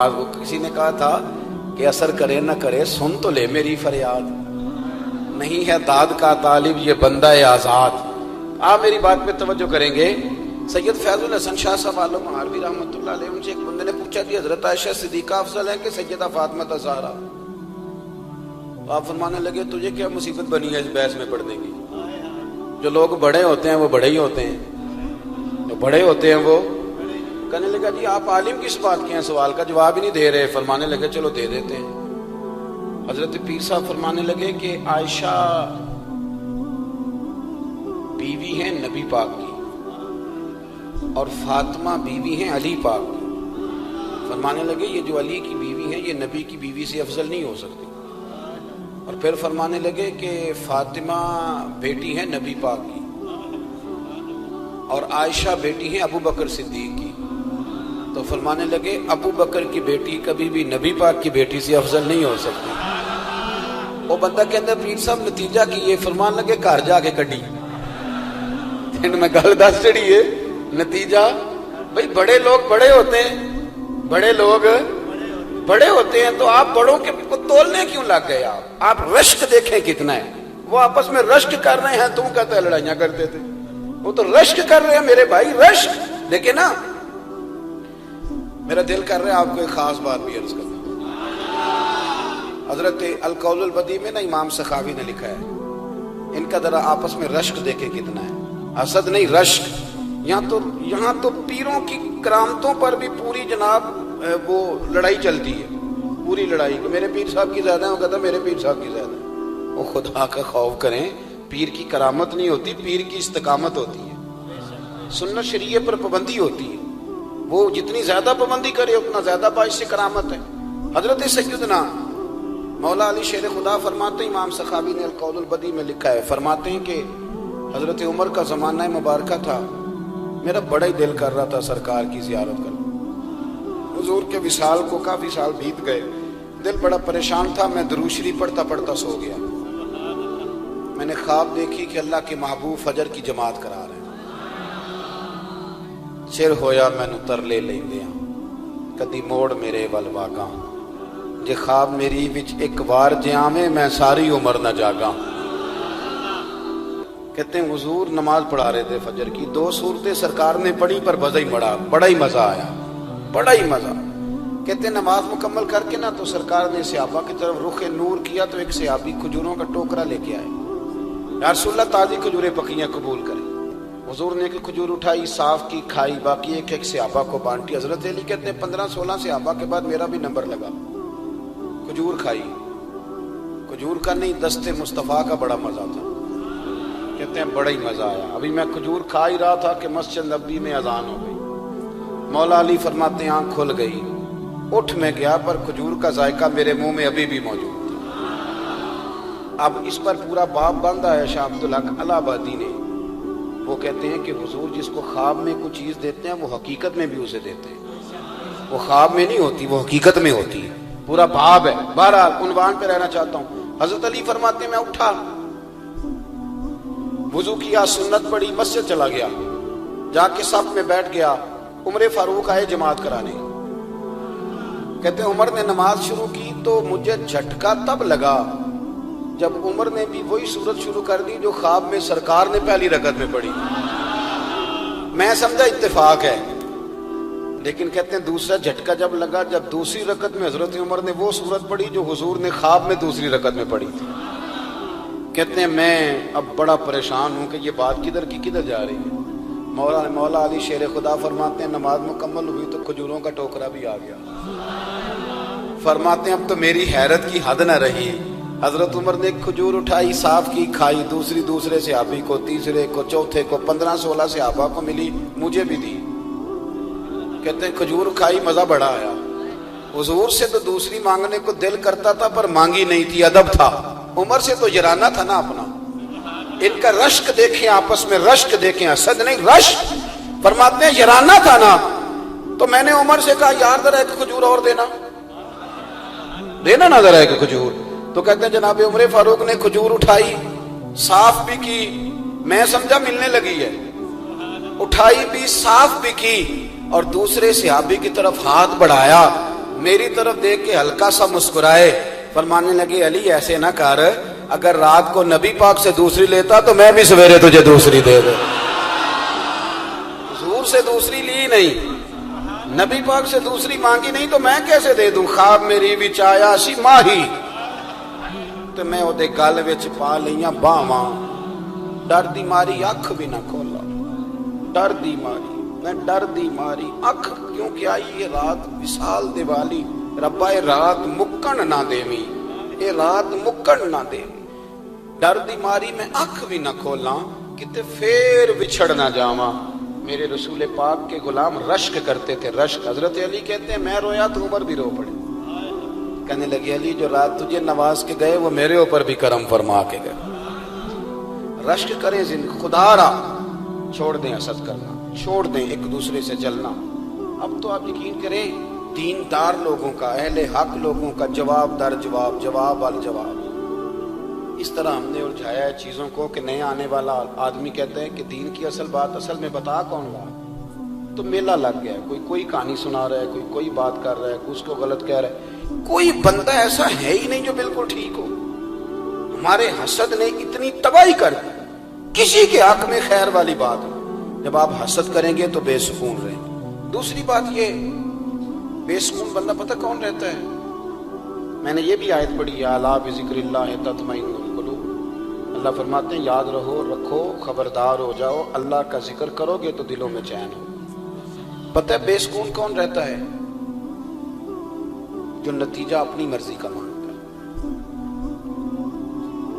آج وہ کسی نے کہا تھا کہ اثر کرے نہ کرے سن تو لے میری فریاد، نہیں ہے داد کا طالب یہ بندہ آزاد۔ آپ میری بات پہ توجہ کریں گے۔ سید فیض الحسن شاہ صاحب عالم مہاروی رحمۃ اللہ علیہ ان سے ایک بندے نے پوچھا کہ حضرت عائشہ صدیقہ افضل ہے کہ سیدہ فاطمہ زہرا؟ آپ فرمانے لگے تجھے کیا مصیبت بنی ہے اس بحث میں پڑھنے کی؟ جو لوگ بڑے ہوتے ہیں وہ بڑے ہی ہوتے ہیں، جو بڑے ہوتے ہیں وہ کہنے لگا جی آپ عالم کس بات کے ہیں، سوال کا جواب ہی نہیں دے رہے۔ فرمانے لگے چلو دے دیتے ہیں۔ حضرت پیر صاحب فرمانے لگے کہ عائشہ بیوی ہیں نبی پاک کی اور فاطمہ بیوی ہیں علی پاک کی۔ فرمانے لگے یہ جو علی کی بیوی ہے یہ نبی کی بیوی سے افضل نہیں ہو سکتی۔ اور پھر فرمانے لگے کہ فاطمہ بیٹی ہے نبی پاک کی اور عائشہ بیٹی ہے ابو بکر صدیق کی۔ تو فرمانے لگے ابو بکر کی بیٹی کبھی بھی نبی پاک کی بیٹی سے افضل نہیں ہو سکتی۔ وہ بندہ کہتا ہے پیر صاحب نتیجہ کی یہ؟ فرمان لگے گھر جا کے کڈی ان میں گل دس چڑی ہے نتیجہ۔ بھئی بڑے لوگ بڑے ہوتے ہیں، بڑے لوگ بڑے ہوتے ہیں تو آپ بڑوں کے کو تولنے کیوں لگ گئے؟ آپ رشک دیکھیں کتنا ہے۔ وہ آپس میں رشک کر رہے ہیں، تم کہتے ہیں لڑائیاں کرتے تھے، وہ تو رشک کر رہے ہیں میرے بھائی، رشک۔ لیکن نا میرا دل کر رہا ہے آپ کو ایک خاص بات بھی عرض کرنا۔ حضرت القول البدیع میں نا امام سخاوی نے لکھا ہے ان کا ذرا آپس میں رشک دیکھے کتنا ہے، حسد نہیں رشک۔ یہاں تو پیروں کی کرامتوں پر بھی پوری جناب وہ لڑائی چلتی ہے، پوری لڑائی کہ میرے پیر صاحب کی زیادہ ہے، وہ کہتا ہے میرے پیر صاحب کی زیادہ ہے۔ وہ خدا کا خوف کریں، پیر کی کرامت نہیں ہوتی، پیر کی استقامت ہوتی ہے، سنت شریعہ پر پابندی ہوتی ہے۔ وہ جتنی زیادہ پابندی کرے اتنا زیادہ باعث سے کرامت ہے۔ حضرت سیدنا مولا علی شیر خدا فرماتے ہیں، امام سخاوی نے القول البدیع میں لکھا ہے، فرماتے ہیں کہ حضرت عمر کا زمانہ مبارکہ تھا، میرا بڑا ہی دل کر رہا تھا سرکار کی زیارت کرنا۔ حضور کے وصال کو کافی سال بیت گئے، دل بڑا پریشان تھا، میں درود شریف پڑھتا پڑھتا سو گیا۔ میں نے خواب دیکھی کہ اللہ کے محبوب فجر کی جماعت کرا رہے ہیں۔ چر ہویا مینو ترلے لیندیاں کدی موڑ میرے ول واگاں، جے خواب میری وچ ایک وار جے آویں میں ساری عمر نہ جاگاں۔ کہتے ہیں حضور نماز پڑھا رہے تھے فجر کی، دو صورتیں سرکار نے پڑھی پر بڑا ہی مزہ آیا، بڑا ہی مزہ۔ کہتے ہیں نماز مکمل کر کے نا تو سرکار نے صحابہ کی طرف رخ نور کیا تو ایک صحابی کھجوروں کا ٹوکرا لے کے آئے، یا رسول اللہ تازی کھجوریں پکیاں قبول کریں۔ حضور نے ایک کھجور اٹھائی، صاف کی، کھائی، باقی ایک ایک صحابہ کو بانٹی۔ حضرت علی کہتے ہیں 15-16 صحابہ کے بعد میرا بھی نمبر لگا، کھجور کھائی۔ کھجور کا نہیں، دست مصطفیٰ کا بڑا مزہ تھا۔ کہتے ہیں بڑا ہی مزہ آیا۔ ابھی میں کھجور کھا ہی رہا تھا کہ مسجد نبوی میں اذان ہو گئی۔ مولا علی فرماتے ہیں آنکھ کھل گئی، اٹھ میں گیا پر کھجور کا ذائقہ میرے منہ میں ابھی بھی موجود تھا۔ اب اس پر پورا باب باندھا ہے شاہ عبدالحق الہ آبادی نے۔ وہ کہتے ہیں کہ حضور جس کو خواب میں کوئی چیز دیتے ہیں وہ حقیقت میں بھی اسے دیتے ہیں، وہ خواب میں نہیں ہوتی، وہ حقیقت میں ہوتی ہے۔ پورا باب ہے، بہرحال عنوان پہ رہنا چاہتا ہوں۔ حضرت علی فرماتے ہیں میں اٹھا، وضو کیا، سنت پڑھی، مسجد چلا گیا، جا کے صف میں بیٹھ گیا۔ عمر فاروق آئے جماعت کرانے۔ کہتے ہیں عمر نے نماز شروع کی تو مجھے جھٹکا تب لگا جب عمر نے بھی وہی صورت شروع کر دی جو خواب میں سرکار نے پہلی رکعت میں پڑھی۔ میں سمجھا اتفاق ہے، لیکن کہتے ہیں دوسرا جھٹکا جب لگا جب دوسری رکعت میں حضرت عمر نے وہ صورت پڑھی جو حضور نے خواب میں دوسری رکعت میں پڑھی تھی۔ کہتے ہیں میں اب بڑا پریشان ہوں کہ یہ بات کدھر کی کدھر جا رہی ہے۔ مولا علی شیر خدا فرماتے ہیں نماز مکمل ہوئی تو کھجوروں کا ٹوکرا بھی آ گیا۔ فرماتے ہیں اب تو میری حیرت کی حد نہ رہی، حضرت عمر نے ایک کھجور اٹھائی، صاف کی، کھائی، دوسرے صحابی کو، تیسرے کو، چوتھے کو، 15-16 صحابہ کو ملی، مجھے بھی دی۔ کہتے ہیں کھجور کھائی، مزہ بڑا آیا۔ حضور سے تو دوسری مانگنے کو دل کرتا تھا پر مانگی نہیں تھی، ادب تھا۔ عمر سے تو یرانہ تھا نا اپنا۔ ان کا رشک دیکھیں، آپس میں رشک دیکھیں، حسد نہیں رشک۔ فرماتے ہیں یرانہ تھا نا، تو میں نے عمر سے کہا یار ذرا ایک کھجور اور دینا نا ذرا ایک کھجور۔ تو کہتے ہیں جناب عمر فاروق نے کھجور اٹھائی، صاف بھی کی، میں سمجھا ملنے لگی ہے، اٹھائی بھی، صاف بھی کی، اور دوسرے صحابی کی طرف ہاتھ بڑھایا، میری طرف دیکھ کے ہلکا سا مسکرائے، فرمانے لگے علی ایسے نہ کر، اگر رات کو نبی پاک سے دوسری لیتا تو میں بھی سویرے تجھے دوسری دے دوں۔ حضور سے دوسری لی نہیں، نبی پاک سے دوسری مانگی نہیں تو میں کیسے دے دوں؟ خواب میری وچ آیا سی ماہی تو میں وہ دے گل وچ پا لیاں باواں، ڈر دی ماری اکھ بھی نہ کھولا، ڈر دی ماری، میں ڈر دی ماری اکھ، کیونکہ آئی یہ رات وصال دیوالی، ربا اے رات مکن نہ دیویں، اے رات مکن نہ دیویں، ڈر دی ماری میں اکھ بھی نہ کھولاں کتے پھر بچھڑ نہ جاواں۔ میرے رسول پاک کے غلام رشک کرتے تھے، رشک، حضرت علی کہتے ہیں میں رویا تو عمر بھی رو پڑے، کہنے لگے علی جو رات تجھے نواز کے گئے وہ میرے اوپر بھی کرم فرما کے گئے۔ رشک کریں خدا را، چھوڑ دیں حسد کرنا، چھوڑ دیں ایک دوسرے سے جلنا۔ اب تو آپ یقین کریں دیندار لوگوں کا، اہل حق لوگوں کا جواب در جواب، جواب وال جواب، اس طرح ہم نے الجھایا ہے چیزوں کو کہ نئے آنے والا آدمی کہتے ہیں کہ دین کی اصل بات اصل میں بتا کون رہا، تو میلہ لگ گیا ہے، کوئی کہانی سنا رہا ہے، کوئی بات کر رہا ہے، کوئی اس کو غلط کہہ رہا ہے، کوئی بندہ ایسا ہے ہی نہیں جو بالکل ٹھیک ہو۔ ہمارے حسد نے اتنی تباہی کر دی، کسی کے حق میں خیر والی بات ہو، جب آپ حسد کریں گے تو بے سکون رہیں گے۔ دوسری بات یہ، بے سکون بندہ پتہ کون رہتا ہے؟ میں نے یہ بھی آیت پڑھی، الا بذکر اللہ تطمئن القلوب، اللہ فرماتے ہیں یاد رکھو، خبردار ہو جاؤ، اللہ کا ذکر کرو گے تو دلوں میں چین ہو۔ پتہ ہے بے سکون کون رہتا ہے؟ جو نتیجہ اپنی مرضی کا مانگتا ہے۔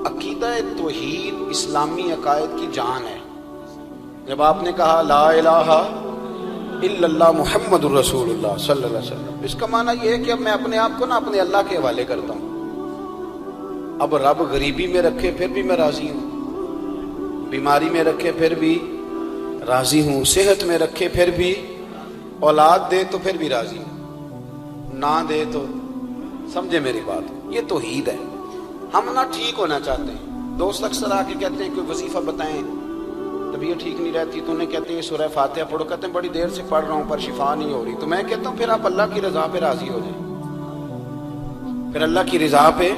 عقیدہ توحید اسلامی عقائد کی جان ہے۔ جب آپ نے کہا لا الہ الا اللہ محمد الرسول اللہ صلی اللہ علیہ وسلم، اس کا معنی یہ ہے کہ اب میں اپنے آپ کو اپنے اللہ کے حوالے کرتا ہوں۔ اب رب غریبی میں رکھے پھر بھی میں راضی ہوں، بیماری میں رکھے پھر بھی راضی ہوں، صحت میں رکھے پھر بھی، اولاد دے تو پھر بھی راضی ہوں، نہ دے تو، سمجھے میری بات، یہ توحید ہے۔ ہم نہ ٹھیک ہونا چاہتے ہیں، دوست اکثر آ کے کہتے ہیں کوئی وظیفہ بتائیں، طبیعت ٹھیک نہیں رہتی تو انہیں کہتے ہیں سورہ فاتحہ پڑھو، کہتے ہیں بڑی دیر سے پڑھ رہا ہوں پر شفا نہیں ہو رہی، تو میں کہتا ہوں پھر آپ اللہ کی رضا پہ راضی ہو جائیں، پھر اللہ کی رضا پہ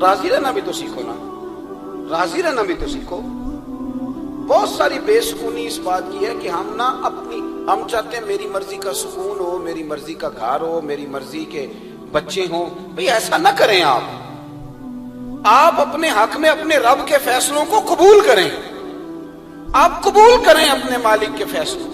راضی رہنا بھی تو سیکھو نا، راضی رہنا بھی تو سیکھو۔ بہت ساری بے سکونی اس بات کی ہے کہ ہم چاہتے ہیں میری مرضی کا سکون ہو، میری مرضی کا گھر ہو، میری مرضی کے بچے ہوں۔ بھئی ایسا نہ کریں، آپ اپنے حق میں اپنے رب کے فیصلوں کو قبول کریں، آپ قبول کریں اپنے مالک کے فیصلوں۔